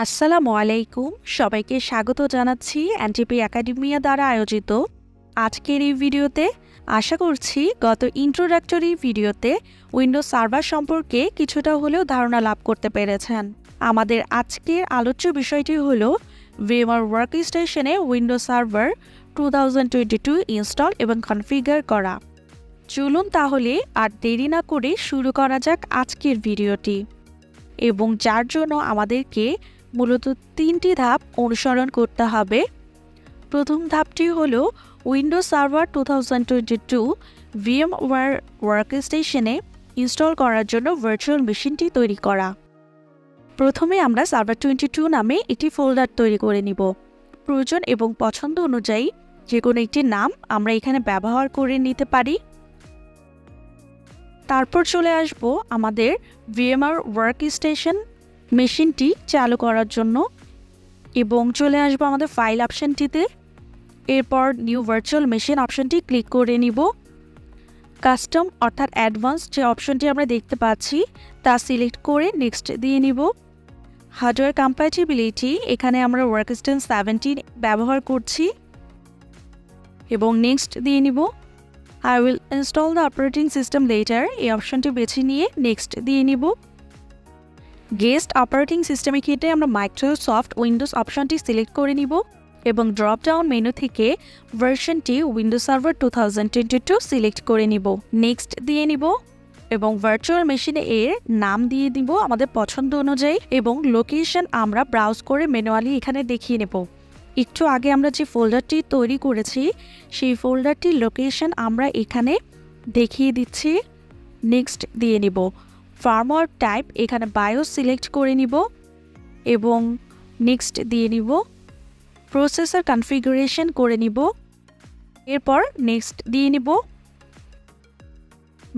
আসসালামু আলাইকুম, সবাইকে স্বাগত জানাচ্ছি এনটিপি একাডেমিয়া দ্বারা আয়োজিত আজকের এই ভিডিওতে। আশা করছি গত ইন্ট্রোডাক্টরি ভিডিওতে উইন্ডোজ সার্ভার সম্পর্কে কিছুটা হলেও ধারণা লাভ করতে পেরেছেন। আমাদের আজকের আলোচ্য বিষয়টি হলো VMware ওয়ার্কস্টেশনে উইন্ডোজ সার্ভার 2022 ইনস্টল এবং কনফিগার করা। চলুন তাহলে আর দেরি না করে শুরু করা যাক আজকের ভিডিওটি, এবং যার জন্য আমাদেরকে মূলত 3টি ধাপ অনুসরণ করতে হবে। প্রথম ধাপটি হলো উইন্ডোজ সার্ভার 2022 VMware ওয়ার্কস্টেশনে ইনস্টল করার জন্য ভার্চুয়াল মেশিনটি তৈরি করা। প্রথমে আমরা সার্ভার 22 নামে একটি ফোল্ডার তৈরি করে নিব। প্রয়োজন এবং পছন্দ অনুযায়ী যে কোনো একটি নাম আমরা এখানে ব্যবহার করে নিতে পারি। তারপর চলে আসব আমাদের VMware ওয়ার্কস্টেশন মেশিনটি চালু করার জন্য, এবং চলে আসবো আমাদের ফাইল অপশনটিতে। এরপর নিউ ভার্চুয়াল মেশিন অপশনটি ক্লিক করে নিব। কাস্টম অর্থাৎ অ্যাডভান্স যে অপশনটি আমরা দেখতে পাচ্ছি তা সিলেক্ট করে নেক্সট দিয়ে নিব। হার্ডওয়্যার কম্প্যাটিবিলিটি, এখানে আমরা ওয়ার্কস্টেশন 17 ব্যবহার করছি এবং নেক্সট দিয়ে নিব। I will install the operating system later, এই অপশনটি বেছে নিয়ে নেক্সট দিয়ে নিব। গেস্ট অপারেটিং সিস্টেমে ক্ষেত্রে আমরা মাইক্রোসফট উইন্ডোজ অপশনটি সিলেক্ট করে নিব এবং ড্রপ ডাউন মেনু থেকে ভার্সনটি উইন্ডোজ সার্ভার 2022 সিলেক্ট করে নিব। নেক্সট দিয়ে নিব এবং ভার্চুয়াল মেশিনে এর নাম দিয়ে দিব আমাদের পছন্দ অনুযায়ী, এবং লোকেশন আমরা ব্রাউজ করে ম্যানুয়ালি এখানে দেখিয়ে নেব। একটু আগে আমরা যে ফোল্ডারটি তৈরি করেছি সেই ফোল্ডারটির লোকেশন আমরা এখানে দেখিয়ে দিচ্ছি। নেক্সট দিয়ে নিব। ফার্মওয়্যার টাইপ এখানে বায়োস সিলেক্ট করে নিব এবং নেক্সট দিয়ে নিব। প্রসেসর কনফিগারেশন করে নিব, এরপর নেক্সট দিয়ে নিব।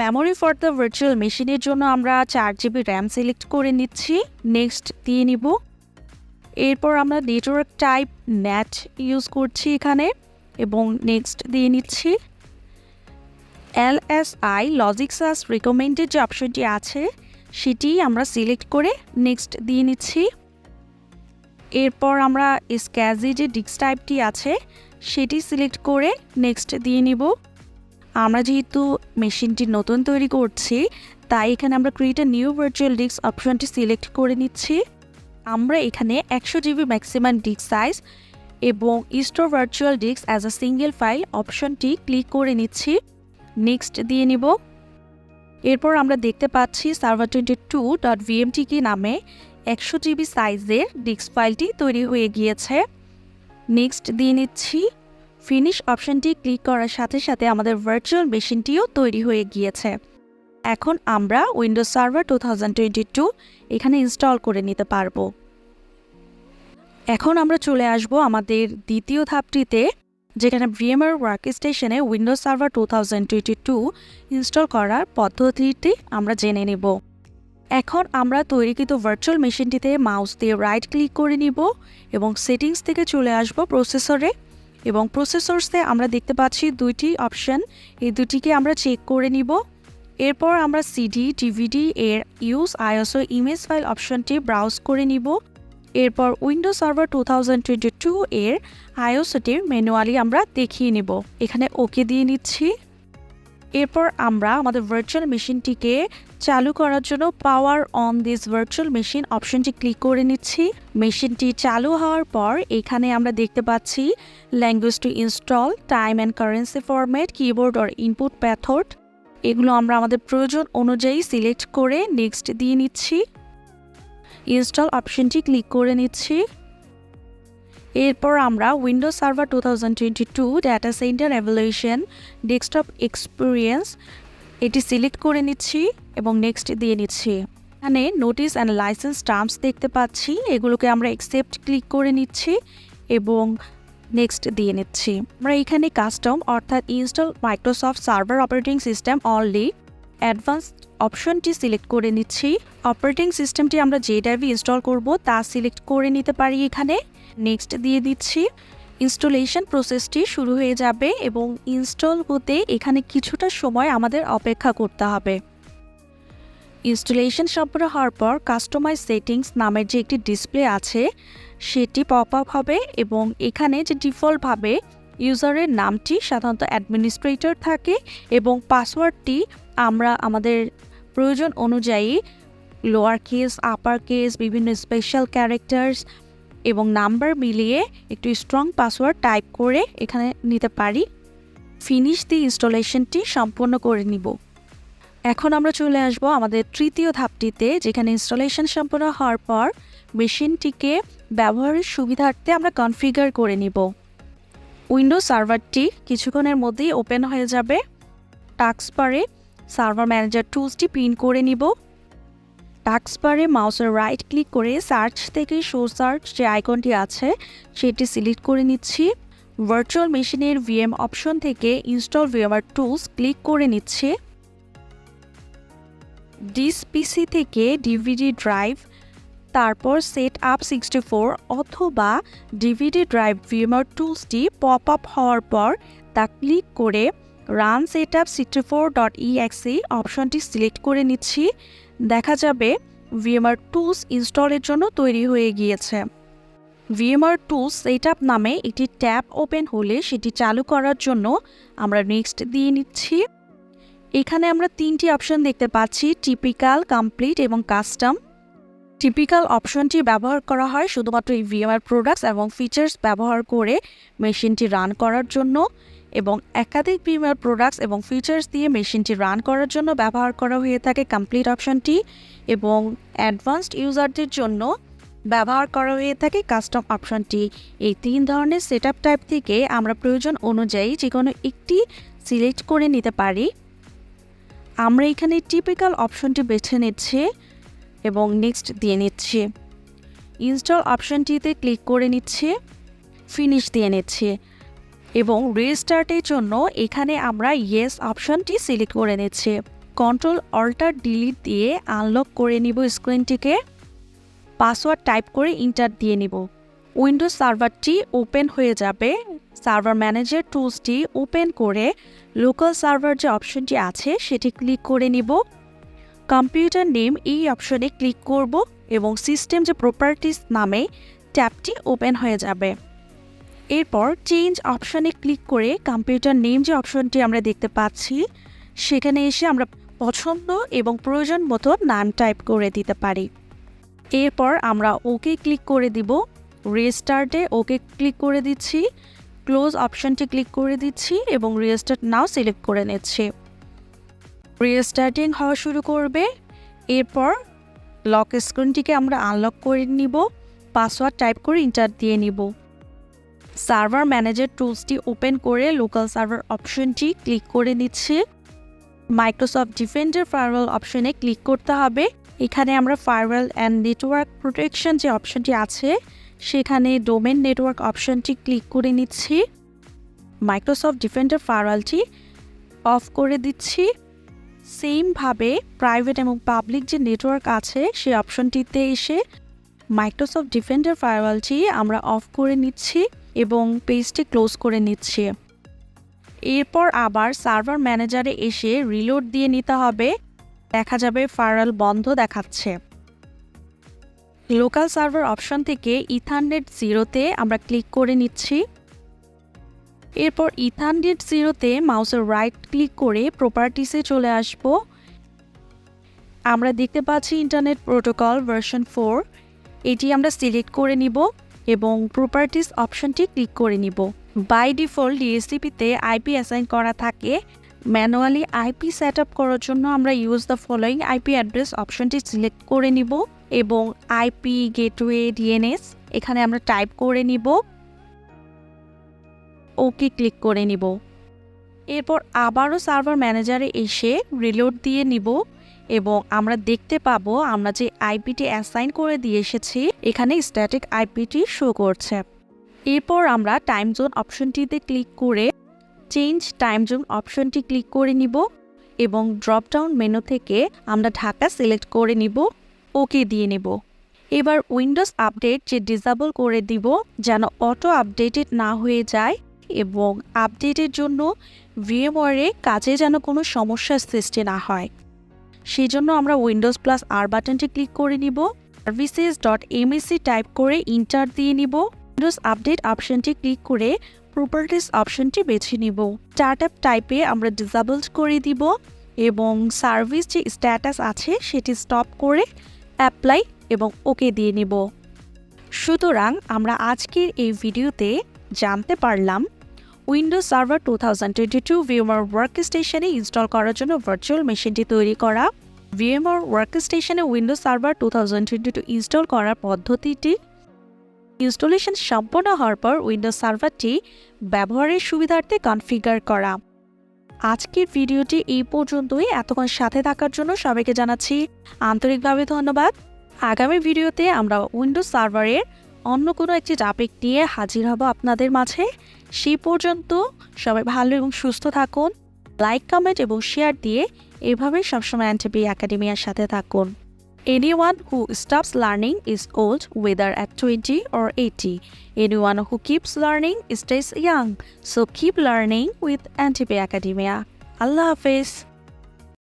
মেমোরি ফর দ্য ভার্চুয়াল মেশিনের জন্য আমরা 4GB র্যাম সিলেক্ট করে নিচ্ছি। নেক্সট দিয়ে নিব। এরপর আমরা নেটওয়ার্ক টাইপ নেট ইউজ করছি এখানে এবং নেক্সট দিয়ে নিচ্ছি। LSI লজিক সাস রিকমেন্ডেড যে অপশনটি আছে সেটি আমরা সিলেক্ট করে নেক্সট দিয়ে নিচ্ছি। এরপর আমরা স্ক্যাজি যে ডিস্ক টাইপটি আছে সেটি সিলেক্ট করে নেক্সট দিয়ে নিব। আমরা যেহেতু মেশিনটি নতুন তৈরি করছি তাই এখানে আমরা create a new virtual disk অপশনটি সিলেক্ট করে নিচ্ছি। আমরা এখানে 100GB ম্যাক্সিমাম ডিস্ক সাইজ এবং store virtual disk as a single file অপশনটি ক্লিক করে নিচ্ছি। নেক্সট দিয়ে নিব। এরপর আমরা দেখতে পাচ্ছি server22.vmtk নামে 100GB সাইজের ডিস্ক ফাইলটি তৈরি হয়ে গিয়েছে। নেক্সট দিয়ে নিচ্ছি। ফিনিশ অপশনটি ক্লিক করার সাথে সাথে আমাদের ভার্চুয়াল মেশিনটিও তৈরি হয়ে গিয়েছে। এখন আমরা উইন্ডোজ সার্ভার 2022 এখানে ইনস্টল করে নিতে পারবো। এখন আমরা চলে আসব আমাদের দ্বিতীয় ধাপটিতে, যেখানে VMware ওয়ার্কস্টেশনে উইন্ডোজ সার্ভার 2022 ইনস্টল করার পদ্ধতিটি আমরা জেনে নেব। এখন আমরা তৈরিকৃত ভার্চুয়াল মেশিনটিতে মাউস দিয়ে রাইট ক্লিক করে নিব এবং সেটিংস থেকে চলে আসব প্রসেসরে, এবং প্রসেসরসে আমরা দেখতে পাচ্ছি দুইটি অপশন, এই দুটিকে আমরা চেক করে নিব। এরপর আমরা সিডি ডিভিডি এর ইউজ আইএসও ইমেজ ফাইল অপশনটি ব্রাউজ করে নিব। এরপর উইন্ডোজ সার্ভার 2022 এর আইওসটি ম্যানুয়ালি আমরা দেখিয়ে নেব। এখানে ওকে দিয়ে নিচ্ছি। এরপর আমরা আমাদের ভার্চুয়াল মেশিনটিকে চালু করার জন্য power on this virtual machine অপশনটি ক্লিক করে নিচ্ছি। মেশিনটি চালু হওয়ার পর এখানে আমরা দেখতে পাচ্ছি language to install, time and currency format, keyboard or input method, এগুলো আমরা আমাদের প্রয়োজন অনুযায়ী সিলেক্ট করে নেক্সট দিয়ে নিচ্ছি। ইনস্টল অপশনটি ক্লিক করে নিচ্ছি। এরপর আমরা Windows server 2022 data centre evaluation desktop experience এটি সিলেক্ট করে নিচ্ছি এবং নেক্সট দিয়ে নিচ্ছি। এখানে নোটিস অ্যান্ড লাইসেন্স টার্মস দেখতে পাচ্ছি, এগুলোকে আমরা অ্যাকসেপ্ট ক্লিক করে নিচ্ছি এবং নেক্সট দিয়ে নিচ্ছি। আমরা এখানে কাস্টম অর্থাৎ install Microsoft server operating system only advanced অপশনটি সিলেক্ট করে নিচ্ছি। অপারেটিং সিস্টেমটি আমরা যে ড্রাইভে ইনস্টল করব তা সিলেক্ট করে নিতে পারি এখানে। নেক্সট দিয়ে দিচ্ছি। ইনস্টলেশন প্রসেসটি শুরু হয়ে যাবে এবং ইনস্টল হতে এখানে কিছুটা সময় আমাদের অপেক্ষা করতে হবে। ইনস্টলেশন সম্পূর্ণ হওয়ার পর কাস্টমাইজ সেটিংস নামের যে একটি ডিসপ্লে আছে সেটি পপ আপ হবে এবং এখানে যে ডিফল্টভাবে ইউজারের নামটি সাধারণত অ্যাডমিনিস্ট্রেটর থাকে এবং পাসওয়ার্ডটি আমরা আমাদের প্রয়োজন অনুযায়ী লোয়ার কেস, আপার কেস, বিভিন্ন স্পেশাল ক্যারেক্টার্স এবং নাম্বার মিলিয়ে একটু স্ট্রং পাসওয়ার্ড টাইপ করে এখানে নিতে পারি। ফিনিশ দি ইনস্টলেশনটি সম্পূর্ণ করে নিব। এখন আমরা চলে আসব আমাদের তৃতীয় ধাপটিতে, যেখানে ইনস্টলেশন সম্পূর্ণ হওয়ার পর মেশিনটিকে ব্যবহারের সুবিধার্থে আমরা কনফিগার করে নিব। উইন্ডোজ সার্ভারটি কিছুক্ষণের মধ্যেই ওপেন হয়ে যাবে। টাস্কবারে সার্ভার ম্যানেজার টুলসটি পিন করে নিব। টাস্কবারে মাউসের রাইট ক্লিক করে সার্চ থেকে শো সার্চ যে আইকনটি আছে সেটি সিলেক্ট করে নিচ্ছি। ভার্চুয়াল মেশিনের ভিএম অপশন থেকে ইনস্টল ভিএমওয়্যার টুলস ক্লিক করে নিচ্ছি। ডিস পিসি থেকে ডিভিডি ড্রাইভ, তারপর সেট আপ 64 অথবা ডিভিডি ড্রাইভ ভিএমওয়্যার টুলসটি পপ আপ হওয়ার পর তা ক্লিক করে রান সেট আপ 64.exe অপশনটি সিলেক্ট করে নিচ্ছি। দেখা যাবে ভিএমওয়্যার টুলস ইনস্টলের জন্য তৈরি হয়ে গিয়েছে। ভিএমওয়্যার টুলস সেট আপ নামে একটি ট্যাব ওপেন হলে সেটি চালু করার জন্য আমরা নেক্সট দিয়ে নিচ্ছি। এখানে আমরা তিনটি অপশন দেখতে পাচ্ছি, টিপিক্যাল, কমপ্লিট এবং কাস্টম। টিপিক্যাল অপশনটি ব্যবহার করা হয় শুধুমাত্র এই ভিএমওয়্যার প্রোডাক্টস এবং ফিচার্স ব্যবহার করে মেশিনটি রান করার জন্য, এবং একাধিক ভিএমওয়্যার প্রোডাক্টস এবং ফিচার্স দিয়ে মেশিনটি রান করার জন্য ব্যবহার করা হয়ে থাকে কমপ্লিট অপশনটি, এবং অ্যাডভান্সড ইউজারদের জন্য ব্যবহার করা হয়ে থাকে কাস্টম অপশনটি। এই তিন ধরনের সেটআপ টাইপ থেকে আমরা প্রয়োজন অনুযায়ী যে কোনো একটি সিলেক্ট করে নিতে পারি। আমরা এখানে টিপিক্যাল অপশনটি বেছে নিচ্ছি এবং নেক্সট দিয়ে নিচ্ছি। ইনস্টল অপশনটিতে ক্লিক করে নিচ্ছি, ফিনিশ দিয়ে নিচ্ছি এবং রিস্টার্টের জন্য এখানে আমরা ইয়েস অপশনটি সিলেক্ট করে নিচ্ছি। কন্ট্রোল অল্টার ডিলিট দিয়ে আনলক করে নিব স্ক্রিনটিকে। পাসওয়ার্ড টাইপ করে ইন্টার দিয়ে নিব। উইন্ডোজ সার্ভারটি ওপেন হয়ে যাবে। সার্ভার ম্যানেজার টুলসটি ওপেন করে লোকাল সার্ভার যে অপশনটি আছে সেটি ক্লিক করে নিব। কম্পিউটার নেম এই অপশনে ক্লিক করব এবং সিস্টেম যে প্রপার্টিস নামে ট্যাবটি ওপেন হয়ে যাবে। এরপর চেঞ্জ অপশনে ক্লিক করে কম্পিউটার নেম যে অপশনটি আমরা দেখতে পাচ্ছি সেখানে এসে আমরা পছন্দ এবং প্রয়োজন মতো নাম টাইপ করে দিতে পারি। এরপর আমরা ওকে ক্লিক করে দিব। রিস্টার্টে ওকে ক্লিক করে দিচ্ছি, ক্লোজ অপশনটি ক্লিক করে দিচ্ছি এবং রিস্টার্ট নাও সিলেক্ট করে নিচ্ছি। রিস্টার্টিং হওয়া শুরু করবে। এরপর লক স্ক্রিনটিকে আমরা আনলক করে নিব। পাসওয়ার্ড টাইপ করে ইন্টার দিয়ে নিব। সার্ভার ম্যানেজার টুলসটি ওপেন করে লোকাল সার্ভার অপশনটি ক্লিক করে নিচ্ছি। মাইক্রোসফট ডিফেন্ডার ফায়ারওয়াল অপশনে ক্লিক করতে হবে। এখানে আমরা ফায়ারওয়াল অ্যান্ড নেটওয়ার্ক প্রোটেকশন যে অপশনটি আছে সেখানে ডোমেন নেটওয়ার্ক অপশনটি ক্লিক করে নিচ্ছি। মাইক্রোসফট ডিফেন্ডার ফায়ারওয়ালটি অফ করে দিচ্ছি। সেমভাবে প্রাইভেট এবং পাবলিক যে নেটওয়ার্ক আছে সেই অপশনটিতে এসে মাইক্রোসফট ডিফেন্ডার ফায়ারওয়ালটি আমরা অফ করে নিচ্ছি এবং পেজটি ক্লোজ করে নিচ্ছি। এরপর আবার সার্ভার ম্যানেজারে এসে রিলোড দিয়ে নিতে হবে। দেখা যাবে ফায়ারওয়াল বন্ধ দেখাচ্ছে। লোকাল সার্ভার অপশন থেকে ইথারনেট 0-তে আমরা ক্লিক করে নিচ্ছি। এরপর ইথারনেট 0-তে মাউসের রাইট ক্লিক করে প্রপার্টিসে চলে আসব। আমরা দেখতে পাচ্ছি ইন্টারনেট প্রোটোকল ভার্সন 4, এটি আমরা সিলেক্ট করে নিব এবং প্রপার্টিস অপশনটি ক্লিক করে নিব। বাই ডিফল্ট ডিএসসিপিতে আইপি অ্যাসাইন করা থাকে। ম্যানুয়ালি আইপি সেট আপ করার জন্য আমরা use the following IP address অপশনটি সিলেক্ট করে নিব এবং আইপি গেটওয়ে ডিএনএস এখানে আমরা টাইপ করে নিব। ওকে ক্লিক করে নিব। এরপর আবারও সার্ভার ম্যানেজারে এসে রিলোড দিয়ে নিব এবং আমরা দেখতে পাবো আমরা যে আইপিটি অ্যাসাইন করে দিয়ে এসেছি এখানে স্ট্যাটিক আইপিটি শো করছে। এরপর আমরা টাইম জোন অপশনটিতে ক্লিক করে চেঞ্জ টাইম জোন অপশনটি ক্লিক করে নিব এবং ড্রপ ডাউন মেনু থেকে আমরা ঢাকা সিলেক্ট করে নিব। ওকে দিয়ে নেব। এবার উইন্ডোজ আপডেট যে ডিসেবল করে দিব যেন অটো আপডেটেড না হয়ে যায় এবং আপডেটের জন্য ভিএমওয়্যারে কাজে যেন কোনো সমস্যার সৃষ্টি না হয়। সেই জন্য আমরা উইন্ডোজ প্লাস আর বাটনটি ক্লিক করে নিব। services.msc টাইপ করে ইন্টার দিয়ে নিব। উইন্ডোজ আপডেট অপশনটি ক্লিক করে প্রপার্টিস অপশনটি বেছে নিব। স্টার্টআপ টাইপে আমরা ডিসেবল করে দিব এবং সার্ভিস যে স্ট্যাটাস আছে সেটি স্টপ করে অ্যাপ্লাই এবং ওকে দিয়ে নিব। সুতরাং আমরা আজকের এই ভিডিওতে জানতে পারলাম উইন্ডোজ সার্ভার 2022 VMware ওয়ার্কস্টেশনে ইনস্টল করার জন্য ভার্চুয়াল মেশিনটি তৈরি করা, VMware ওয়ার্কস্টেশনে উইন্ডোজ সার্ভার 2022 ইনস্টল করার পদ্ধতিটি, ইনস্টলেশন সম্পন্ন হওয়ার পর উইন্ডোজ সার্ভারটি ব্যবহারের সুবিধার্থে কনফিগার করা। আজকের ভিডিওটি এই পর্যন্তই। এতক্ষণ সাথে থাকার জন্য সবাইকে জানাচ্ছি আন্তরিকভাবে ধন্যবাদ। আগামী ভিডিওতে আমরা উইন্ডোজ সার্ভারের অন্য কোনো একটি টপিক নিয়ে হাজির হব আপনাদের মাঝে। সেই পর্যন্ত সবাই ভালো এবং সুস্থ থাকুন। লাইক, কমেন্ট এবং শেয়ার দিয়ে এভাবেই সবসময় NTP একাডেমিয়ার সাথে থাকুন। Anyone who stops learning is old, whether at 20 or 80. Anyone who keeps learning stays young. So keep learning with NTP Academia. Allah Hafiz.